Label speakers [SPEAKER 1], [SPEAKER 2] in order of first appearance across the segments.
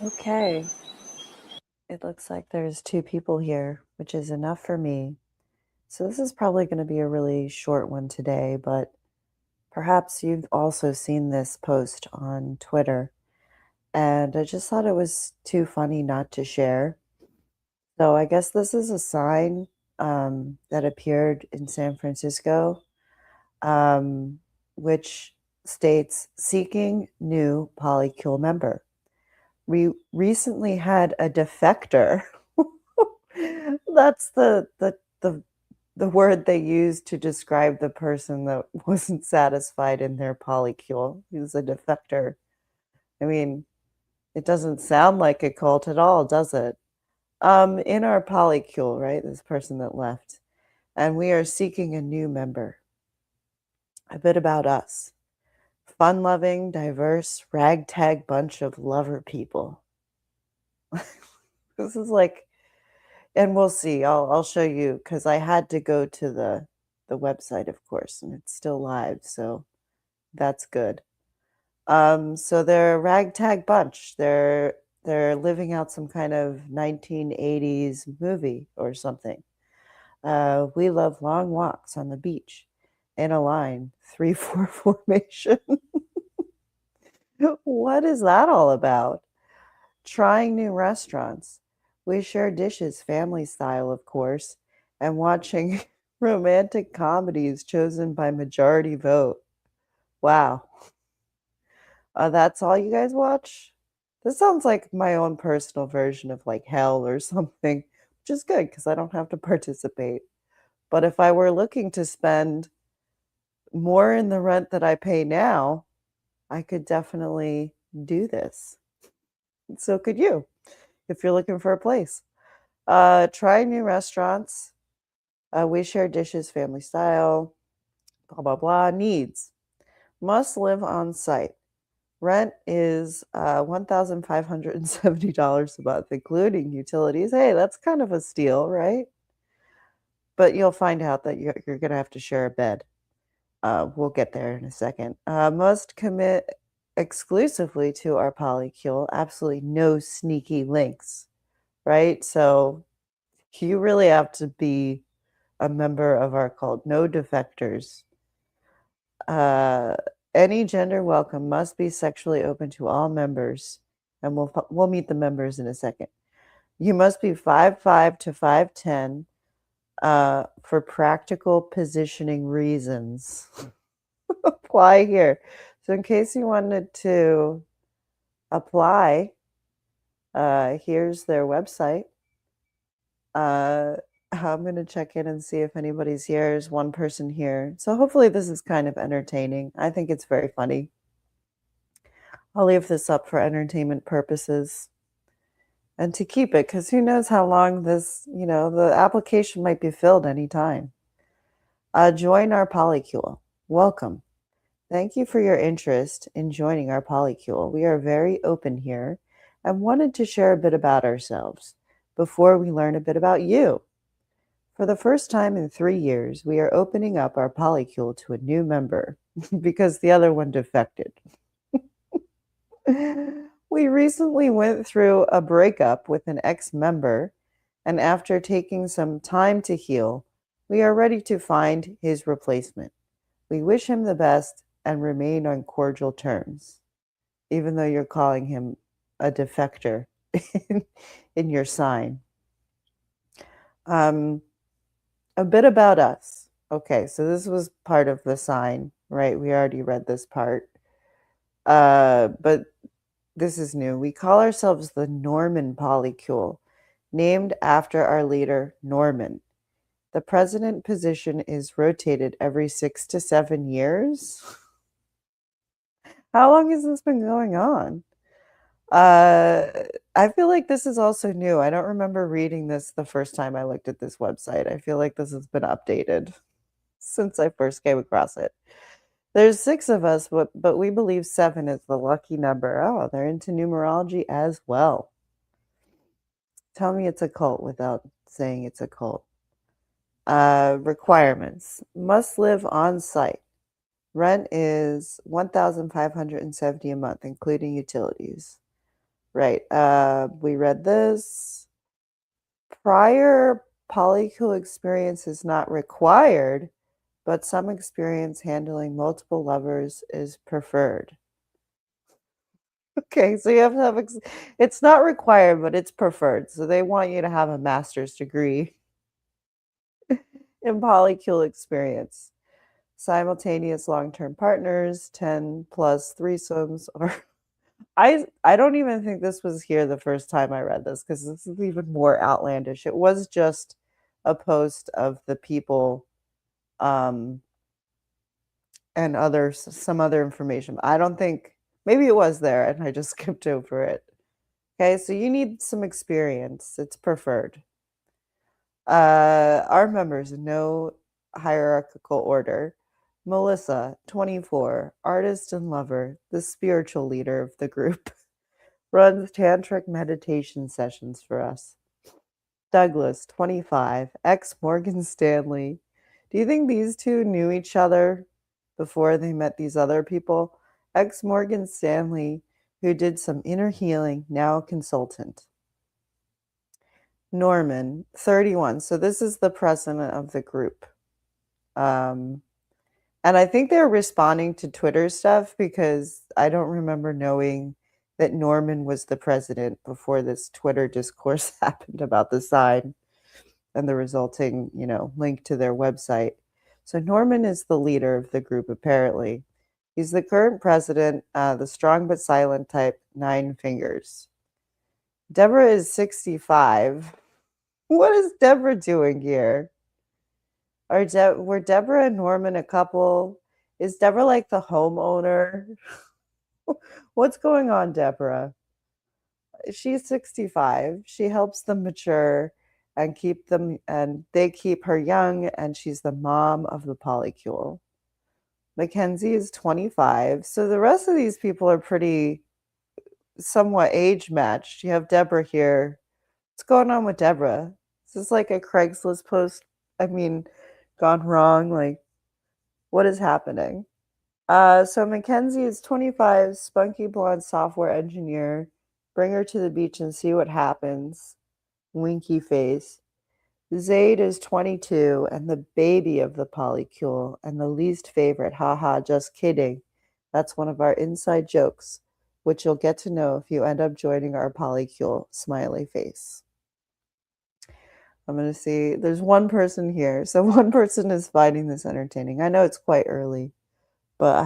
[SPEAKER 1] Okay, it looks like there's two people here, which is enough for me. So this is probably going to be a really short one today, but perhaps you've also seen this post on Twitter, and I just thought it was too funny not to share. So I guess this is a sign that appeared in San Francisco, um, which states seeking new Polycule member. We recently had a defector. That's the word they used to describe the person that wasn't satisfied in their polycule. He was a defector. I mean, it doesn't sound like a cult at all, does it? In our polycule, right? This person that left. And we are seeking a new member. A bit about us. Fun-loving, diverse, ragtag bunch of lover people. This is like, and we'll see. I'll show you because I had to go to the website, of course, and it's still live, so that's good. So they're a ragtag bunch. They're living out some kind of 1980s movie or something. We love long walks on the beach in a line, 3-4 formation. What is that all about? Trying new restaurants. We share dishes, family style, of course, and watching romantic comedies chosen by majority vote. Wow. That's all you guys watch? This sounds like my own personal version of like hell or something, which is good because I don't have to participate. But if I were looking to spend more in the rent that I pay now, I could definitely do this. So could you, if you're looking for a place. Try new restaurants. We share dishes, family style, blah, blah, blah. Needs. Must live on site. Rent is $1,570 a month, including utilities. Hey, that's kind of a steal, right? But you'll find out that you're going to have to share a bed. We'll get there in a second. Must commit exclusively to our polycule. Absolutely no sneaky links, right? So you really have to be a member of our cult. No defectors. Uh, any gender welcome must be sexually open to all members, and we'll meet the members in a second. You must be 5'5" to 5'10" for practical positioning reasons. Apply here. So in case you wanted to apply, here's their website. I'm going to check in and see if anybody's here. There's one person here. So hopefully this is kind of entertaining. I think it's very funny. I'll leave this up for entertainment purposes and to keep it because who knows how long this, the application might be filled anytime. Join our Polycule. Welcome. Thank you for your interest in joining our Polycule. We are very open here and wanted to share a bit about ourselves before we learn a bit about you. For the first time in 3 years, we are opening up our Polycule to a new member because the other one defected. We recently went through a breakup with an ex-member, and after taking some time to heal, we are ready to find his replacement. We wish him the best and remain on cordial terms, even though you're calling him a defector in your sign. A bit about us. Okay, so this was part of the sign, right? We already read this part. But this is new. We call ourselves the Norman Polycule, named after our leader, Norman. The president position is rotated every 6 to 7 years. How long has this been going on? I feel like this is also new. I don't remember reading this the first time I looked at this website. I feel like this has been updated since I first came across it. There's 6 of us, but we believe 7 is the lucky number. Oh, they're into numerology as well. Tell me it's a cult without saying it's a cult. Requirements. Must live on site. Rent is $1,570 a month, including utilities. Right. We read this. Prior polycule experience is not required, but some experience handling multiple lovers is preferred. Okay, so you have to have, it's not required, but it's preferred. So they want you to have a master's degree in polycule experience. Simultaneous long-term partners, 10 plus threesomes, or I don't even think this was here the first time I read this because this is even more outlandish. It was just a post of the people um and some other information. I don't think maybe it was there and I just skipped over it. Okay, so you need some experience. It's preferred. Our members, no hierarchical order. Melissa, 24, artist and lover, the spiritual leader of the group, runs tantric meditation sessions for us. Douglas, 25, ex Morgan Stanley. Do you think these two knew each other before they met these other people? Ex Morgan Stanley, who did some inner healing, now a consultant. Norman, 31. So this is the president of the group. Um, and I think they're responding to Twitter stuff because I don't remember knowing that Norman was the president before this Twitter discourse happened about the sign and the resulting, link to their website. So Norman is the leader of the group, apparently. He's the current president, the strong but silent type, 9 fingers. Deborah is 65. What is Deborah doing here? Were Deborah and Norman a couple? Is Deborah like the homeowner? What's going on, Deborah? She's 65. She helps them mature and they keep her young, and she's the mom of the polycule. Mackenzie is 25. So the rest of these people are pretty somewhat age matched. You have Deborah here. What's going on with Deborah? Is this like a Craigslist post? I mean, gone wrong? Like, what is happening? So Mackenzie is 25, spunky blonde software engineer. Bring her to the beach and see what happens. Winky face. Zaid is 22 and the baby of the polycule and the least favorite. Haha, just kidding. That's one of our inside jokes, which you'll get to know if you end up joining our polycule. Smiley face. I'm going to see. There's one person here. So one person is finding this entertaining. I know it's quite early, but I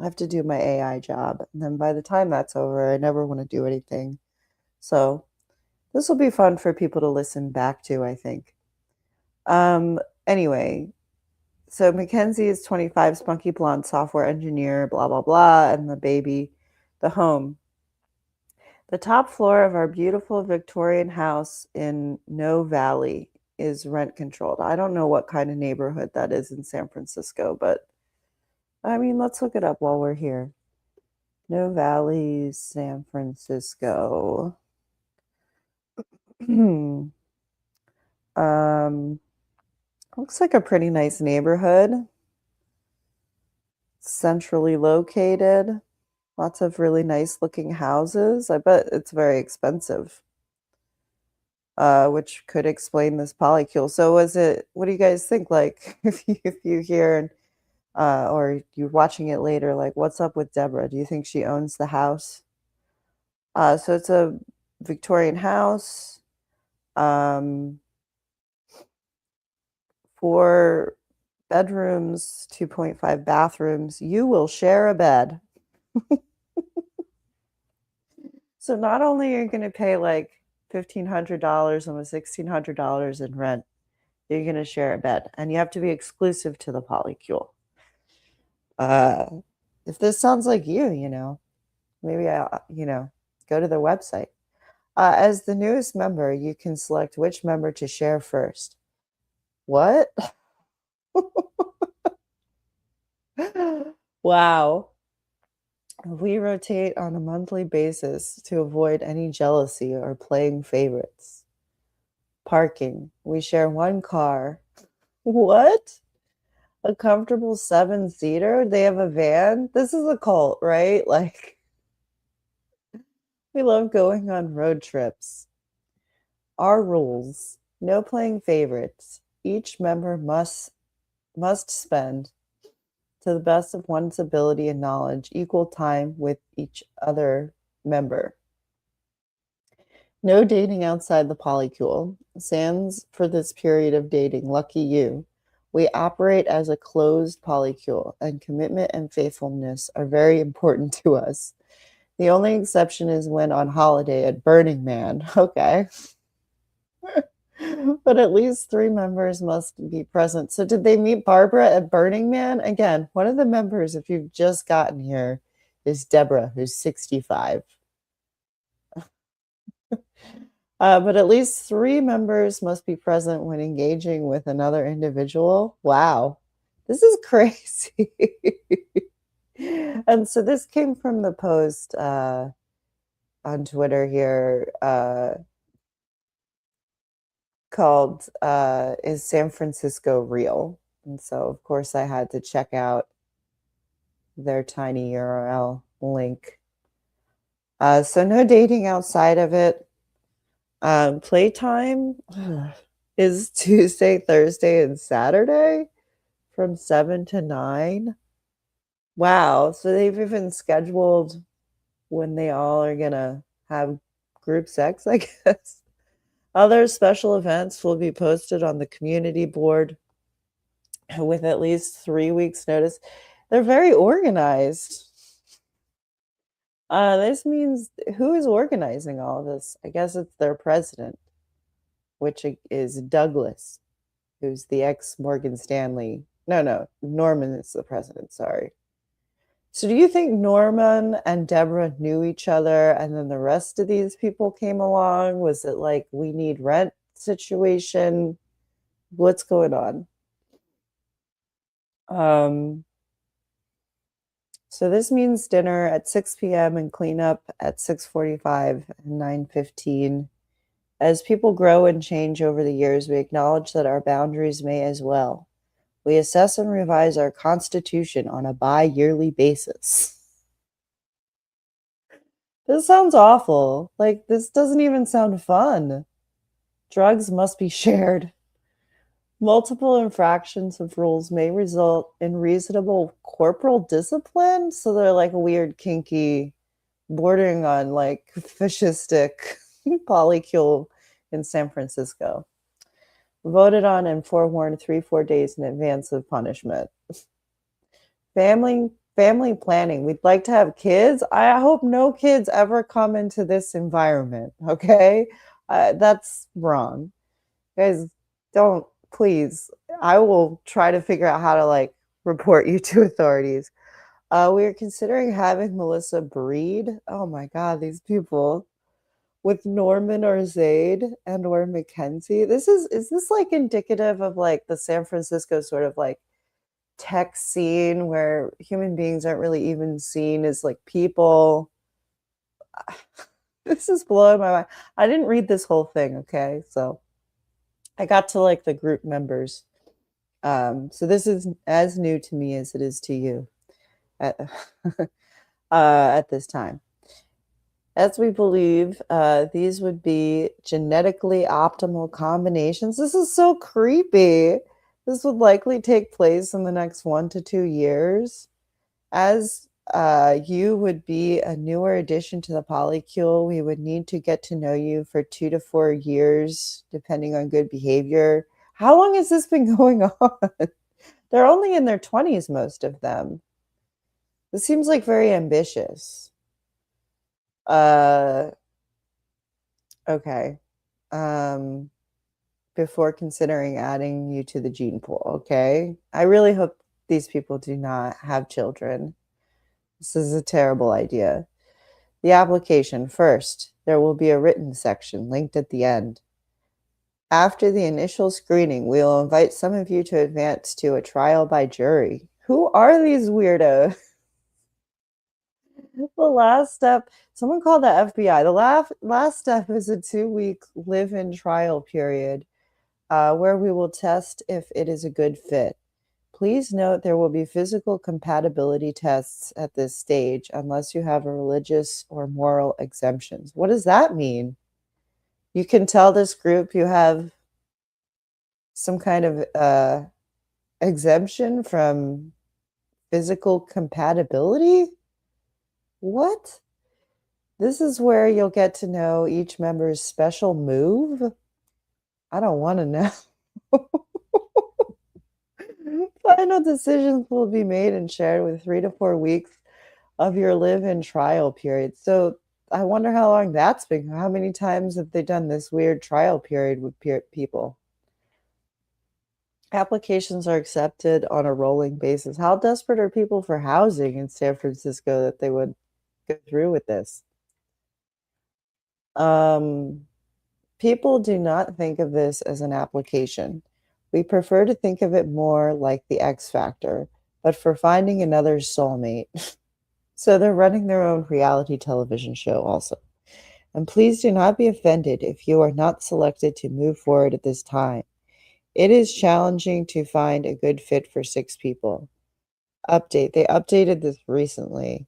[SPEAKER 1] have to do my AI job. And then by the time that's over, I never want to do anything. So this will be fun for people to listen back to, I think. Anyway, so Mackenzie is 25, spunky blonde software engineer, blah, blah, blah, and the baby, the home. The top floor of our beautiful Victorian house in No Valley is rent controlled. I don't know what kind of neighborhood that is in San Francisco, but I mean, let's look it up while we're here. No Valley, San Francisco. Looks like a pretty nice neighborhood. Centrally located. Lots of really nice looking houses. I bet it's very expensive, which could explain this polycule. So what do you guys think? Like if you hear and or you're watching it later, like what's up with Deborah? Do you think she owns the house? So it's a Victorian house. 4 bedrooms, 2.5 bathrooms. You will share a bed. So not only are you going to pay like $1,500, almost $1,600 in rent, you're going to share a bed, and you have to be exclusive to the polycule. If this sounds like maybe go to their website. As the newest member, you can select which member to share first. What? Wow. We rotate on a monthly basis to avoid any jealousy or playing favorites. Parking. We share one car. What? A comfortable 7-seater? They have a van? This is a cult, right? Like, We love going on road trips. Our rules: no playing favorites. Each member must spend, to the best of one's ability and knowledge, equal time with each other member. No dating outside the polycule. Sans for this period of dating, lucky you. We operate as a closed polycule, and commitment and faithfulness are very important to us. The only exception is when on holiday at Burning Man. Okay. But at least three members must be present. So, did they meet Barbara at Burning Man? Again, one of the members, if you've just gotten here, is Deborah, who's 65. But at least three members must be present when engaging with another individual. Wow, this is crazy. And so this came from the post on Twitter here called Is San Francisco Real? And so, of course, I had to check out their tiny URL link. So no dating outside of it. Playtime is Tuesday, Thursday, and Saturday from 7 to 9. Wow. So they've even scheduled when they all are going to have group sex, I guess. Other special events will be posted on the community board with at least 3 weeks' notice. They're very organized. This means who is organizing all of this? I guess it's their president, which is Douglas, who's the ex Morgan Stanley. No, Norman is the president. Sorry. So, do you think Norman and Deborah knew each other, and then the rest of these people came along? Was it like we need rent situation? What's going on? So this means dinner at 6 p.m. and cleanup at 6:45 and 9:15. As people grow and change over the years, we acknowledge that our boundaries may as well. We assess and revise our constitution on a bi-yearly basis. This sounds awful. Like, this doesn't even sound fun. Drugs must be shared. Multiple infractions of rules may result in reasonable corporal discipline. So they're like a weird, kinky, bordering on like fascistic polycule in San Francisco. Voted on and forewarned 3-4 days in advance of punishment. Family planning. We'd like to have kids. I hope no kids ever come into this environment. Okay, that's wrong, guys. Don't, please. I will try to figure out how to like report you to authorities. We are considering having Melissa breed. Oh my God, these people with Norman or Zaid and or Mackenzie. Is this like indicative of like the San Francisco sort of like tech scene where human beings aren't really even seen as like people? This is blowing my mind. I didn't read this whole thing, okay? So I got to like the group members. So this is as new to me as it is to you at, at this time. As we believe, these would be genetically optimal combinations. This is so creepy. This would likely take place in the next 1 to 2 years. As you would be a newer addition to the polycule, we would need to get to know you for 2 to 4 years, depending on good behavior. How long has this been going on? They're only in their 20s, most of them. This seems like very ambitious. Okay. Before considering adding you to the gene pool, okay? I really hope these people do not have children. This is a terrible idea. The application. First, there will be a written section linked at the end. After the initial screening, we will invite some of you to advance to a trial by jury. Who are these weirdos? The last step, someone called the FBI. The last step is a 2-week live-in trial period where we will test if it is a good fit. Please note there will be physical compatibility tests at this stage unless you have a religious or moral exemptions. What does that mean? You can tell this group you have some kind of exemption from physical compatibility? What? This is where you'll get to know each member's special move? I don't want to know. Final decisions will be made and shared with 3 to 4 weeks of your live-in trial period. So I wonder how long that's been. How many times have they done this weird trial period with people? Applications are accepted on a rolling basis. How desperate are people for housing in San Francisco that they would go through with this? Um, People do not think of this as an application. We prefer to think of it more like the X Factor, but for finding another soulmate. So they're running their own reality television show also. And please do not be offended if you are not selected to move forward at this time. It is challenging to find a good fit for 6 people. Update. They updated this recently,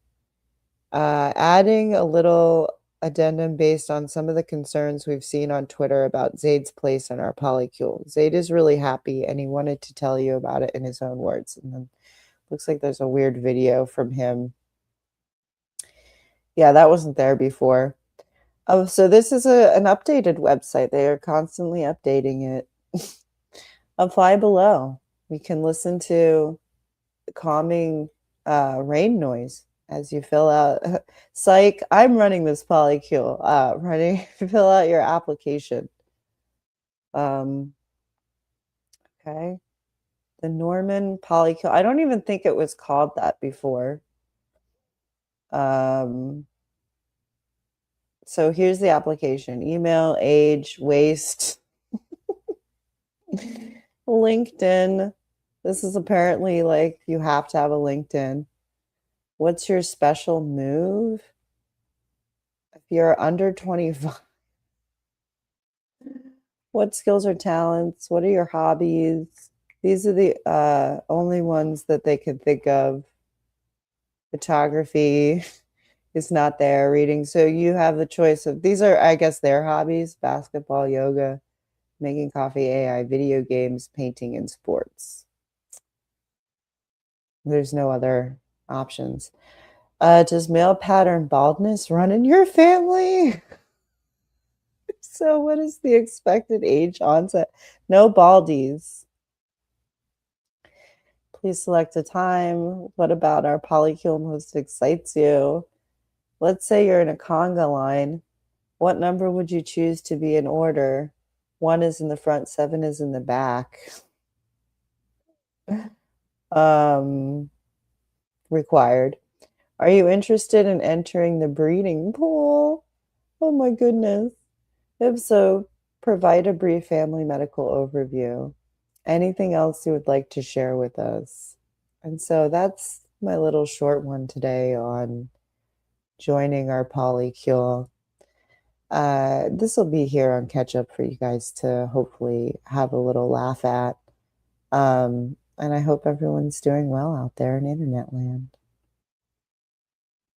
[SPEAKER 1] adding a little addendum based on some of the concerns we've seen on Twitter about Zaid's place in our Polycule. Zaid is really happy, and he wanted to tell you about it in his own words. And then looks like there's a weird video from him. Yeah, that wasn't there before. Oh, so this is an updated website. They are constantly updating it. Apply below. We can listen to calming rain noise as you fill out. Psych, I'm running this Polycule. Fill out your application. Okay. The Norman Polycule. I don't even think it was called that before. So here's the application: email, age, waist, LinkedIn. This is apparently like you have to have a LinkedIn. What's your special move? If you're under 25, what skills or talents? What are your hobbies? These are the only ones that they can think of. Photography is not there. Reading. So you have the choice of, these are, I guess, their hobbies: basketball, yoga, making coffee, AI, video games, painting, and sports. There's no other options. Does male pattern baldness run in your family? So what is the expected age onset? No baldies. Please select a time. What about our Polycule most excites you? Let's say you're in a conga line. What number would you choose to be in order? 1 is in the front, 7 is in the back. Required. Are you interested in entering the breeding pool? Oh my goodness. If so, provide a brief family medical overview. Anything else you would like to share with us? And so that's my little short one today on joining our Polycule. This will be here on catch up for you guys to hopefully have a little laugh at. And I hope everyone's doing well out there in internet land.